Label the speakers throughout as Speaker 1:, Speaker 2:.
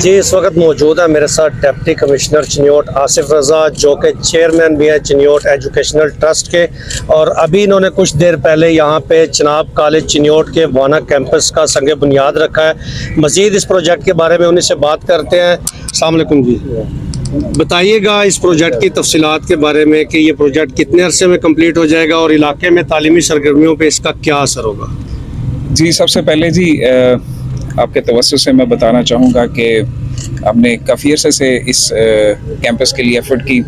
Speaker 1: جی اس وقت موجود ہے میرے ساتھ ڈپٹی کمشنر چنیوٹ آصف رضا، جو کہ چیئرمین بھی ہیں چنیوٹ ایجوکیشنل ٹرسٹ کے، اور ابھی انہوں نے کچھ دیر پہلے یہاں پہ چناب کالج چنیوٹ کے بوانا کیمپس کا سنگ بنیاد رکھا ہے۔ مزید اس پروجیکٹ کے بارے میں انہیں سے بات کرتے ہیں۔ السلام علیکم جی، بتائیے گا اس پروجیکٹ کی تفصیلات کے بارے میں کہ یہ پروجیکٹ کتنے عرصے میں کمپلیٹ ہو جائے گا اور علاقے میں تعلیمی سرگرمیوں پہ اس کا کیا اثر ہوگا؟
Speaker 2: جی سب سے پہلے جی آپ کے توسط سے میں بتانا چاہوں گا کہ ہم نے کافی عرصے سے اس کیمپس کے لیے ایفرٹ کی،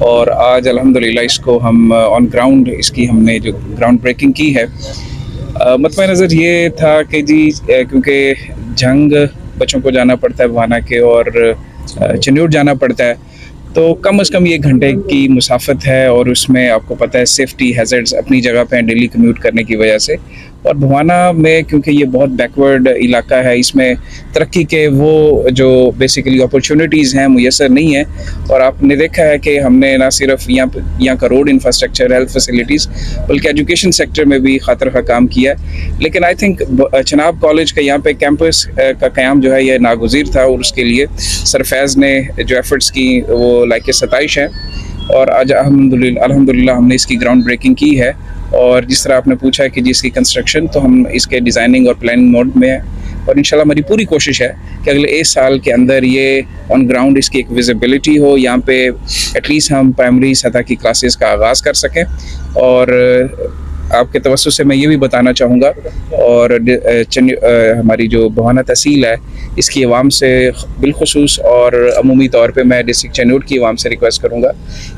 Speaker 2: اور آج الحمدللہ اس کو ہم آن گراؤنڈ اس کی ہم نے جو گراؤنڈ بریکنگ کی ہے۔ مطمئن نظر یہ تھا کہ جی کیونکہ جھنگ بچوں کو جانا پڑتا ہے بوانا کے اور چنیوٹ جانا پڑتا ہے، تو کم از کم یہ گھنٹے کی مسافت ہے، اور اس میں آپ کو پتہ ہے سیفٹی ہیزرڈز اپنی جگہ پہ ڈیلی کمیوٹ کرنے کی وجہ سے، اور بوانا میں کیونکہ یہ بہت بیکورڈ علاقہ ہے، اس میں ترقی کے وہ جو بیسیکلی اپرچونیٹیز ہیں میسر نہیں ہیں، اور آپ نے دیکھا ہے کہ ہم نے نہ صرف یہاں کا روڈ انفراسٹرکچر، ہیلتھ فیسلٹیز، بلکہ ایجوکیشن سیکٹر میں بھی خاطر خواہ کام کیا ہے۔ لیکن آئی تھنک چناب کالج کا یہاں پہ کیمپس کا قیام جو ہے یہ ناگزیر تھا، اور اس کے لیے سرفیز نے جو ایفرٹس کی وہ لائق ستائش ہے، اور آج الحمدللہ ہم نے اس کی گراؤنڈ بریکنگ کی ہے۔ اور جس طرح آپ نے پوچھا ہے کہ جس کی کنسٹرکشن، تو ہم اس کے ڈیزائننگ اور پلاننگ موڈ میں ہیں، اور انشاءاللہ ہماری پوری کوشش ہے کہ اگلے 1 سال کے اندر یہ آن گراؤنڈ اس کی ایک ویزیبلٹی ہو، یہاں پہ ایٹ لیسٹ ہم پرائمری سطح کی کلاسز کا آغاز کر سکیں۔ اور آپ کے توسط سے میں یہ بھی بتانا چاہوں گا، اور ہماری جو بوانا تحصیل ہے اس کی عوام سے بالخصوص اور عمومی طور پہ میں ڈسٹرکٹ چنیوٹ کی عوام سے ریکویسٹ کروں گا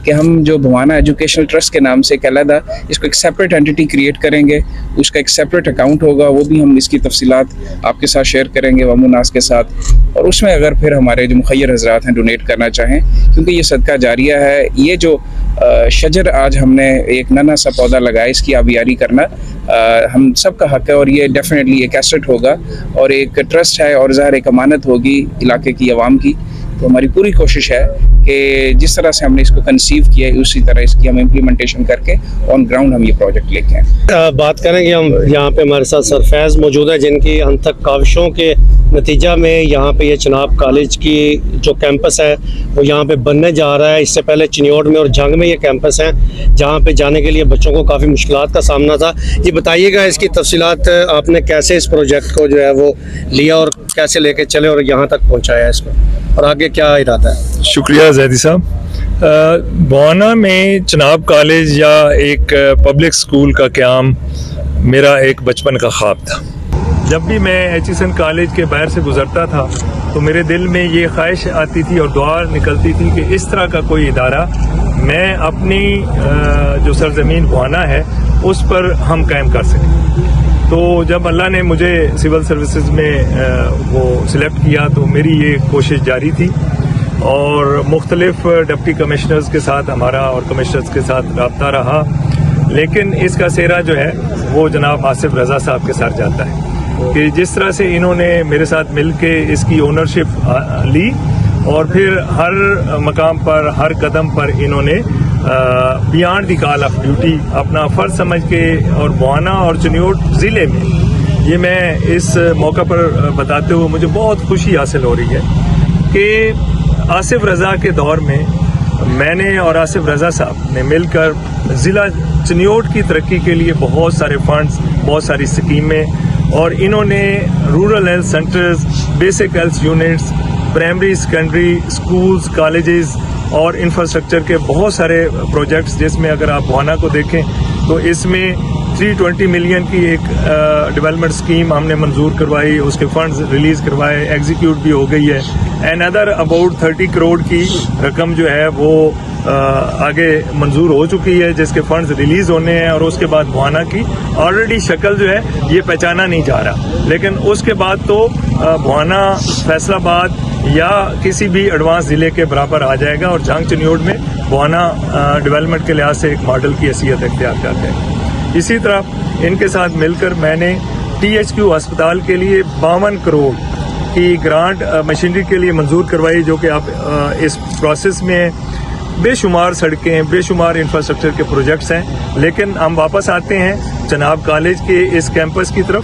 Speaker 2: کہ ہم جو بوانا ایجوکیشنل ٹرسٹ کے نام سے ایک علیحدہ اس کو ایک سیپریٹ اینٹی کریٹ کریں گے، اس کا ایک سیپریٹ اکاؤنٹ ہوگا، وہ بھی ہم اس کی تفصیلات آپ کے ساتھ شیئر کریں گے عوام الناس کے ساتھ، اور اس میں اگر پھر ہمارے جو مخیر حضرات ہیں ڈونیٹ کرنا چاہیں، کیونکہ یہ صدقہ جاریہ ہے۔ یہ جو شجر آج ہم نے ایک ننا سا پودا لگایا، اس کی آبیاری کرنا ہم سب کا حق ہے، اور یہ ڈیفینیٹلی ایک ایسٹ ہوگا اور ایک ٹرسٹ ہے، اور ظاہر ایک امانت ہوگی علاقے کی عوام کی۔ تو ہماری پوری کوشش ہے کہ جس طرح سے ہم نے اس کو کنسیو کیا ہے اسی طرح اس کی ہم امپلیمنٹیشن کر کے آن گراؤنڈ ہم یہ پروجیکٹ لے کے آئیں۔
Speaker 1: بات کریں گے ہم، یہاں پہ ہمارے ساتھ سرفیز موجود ہے جن کی انتھک کاوشوں کے نتیجہ میں یہاں پہ یہ چناب کالج کی جو کیمپس ہے وہ یہاں پہ بننے جا رہا ہے۔ اس سے پہلے چنیوٹ میں اور جھنگ میں یہ کیمپس ہیں جہاں پہ جانے کے لیے بچوں کو کافی مشکلات کا سامنا تھا۔ یہ بتائیے گا اس کی تفصیلات، آپ نے کیسے اس پروجیکٹ کو جو ہے وہ لیا اور کیسے لے کے چلے اور یہاں تک پہنچایا اس کو، اور آگے کیا ارادہ ہے؟
Speaker 3: شکریہ زیدی صاحب۔ بوانا میں چناب کالج یا ایک پبلک سکول کا قیام میرا ایک بچپن کا خواب تھا۔ جب بھی میں ایچیسن کالج کے باہر سے گزرتا تھا تو میرے دل میں یہ خواہش آتی تھی اور دعا نکلتی تھی کہ اس طرح کا کوئی ادارہ میں اپنی جو سرزمین بوانا ہے اس پر ہم قائم کر سکیں۔ تو جب اللہ نے مجھے سول سروسز میں وہ سلیکٹ کیا تو میری یہ کوشش جاری تھی، اور مختلف ڈپٹی کمشنرز کے ساتھ ہمارا اور کمشنرز کے ساتھ رابطہ رہا، لیکن اس کا سہرا جو ہے وہ جناب آصف رضا صاحب کے ساتھ جاتا ہے کہ جس طرح سے انہوں نے میرے ساتھ مل کے اس کی اونرشپ لی، اور پھر ہر مقام پر ہر قدم پر انہوں نے beyond the call of duty اپنا فرض سمجھ کے، اور بوانا اور چنیوٹ ضلع میں یہ میں اس موقع پر بتاتے ہوئے مجھے بہت خوشی حاصل ہو رہی ہے کہ آصف رضا کے دور میں نے اور آصف رضا صاحب نے مل کر ضلع چنیوٹ کی ترقی کے لیے بہت سارے فنڈز، بہت ساری سکیمیں، اور انہوں نے rural health centres, basic health units, primary secondary schools, colleges اور انفراسٹرکچر کے بہت سارے پروجیکٹس، جس میں اگر آپ بوانا کو دیکھیں تو اس میں 320 ملین کی ایک ڈیولپمنٹ اسکیم ہم نے منظور کروائی، اس کے فنڈز ریلیز کروائے، ایگزیکیوٹ بھی ہو گئی ہے۔ این ادر اباؤٹ 30 کروڑ کی رقم جو ہے وہ آگے منظور ہو چکی ہے، جس کے فنڈز ریلیز ہونے ہیں، اور اس کے بعد بوانا کی آلریڈی شکل جو ہے یہ پہچانا نہیں جا رہا، لیکن اس کے بعد تو بوانا فیصل آباد یا کسی بھی ایڈوانس ضلع کے برابر آ جائے گا، اور جھنگ چنیوٹ میں بوانا ڈیولپمنٹ کے لحاظ سے ایک ماڈل کی حیثیت اختیار کرتے ہیں۔ اسی طرح ان کے ساتھ مل کر میں نے THQ ہسپتال کے لیے 52 کروڑ کی گرانٹ مشینری کے لیے منظور کروائی، جو کہ آپ اس پروسیس میں بے شمار سڑکیں، بے شمار انفراسٹرکچر کے پروجیکٹس ہیں۔ لیکن ہم واپس آتے ہیں چناب کالج کے اس کیمپس کی طرف،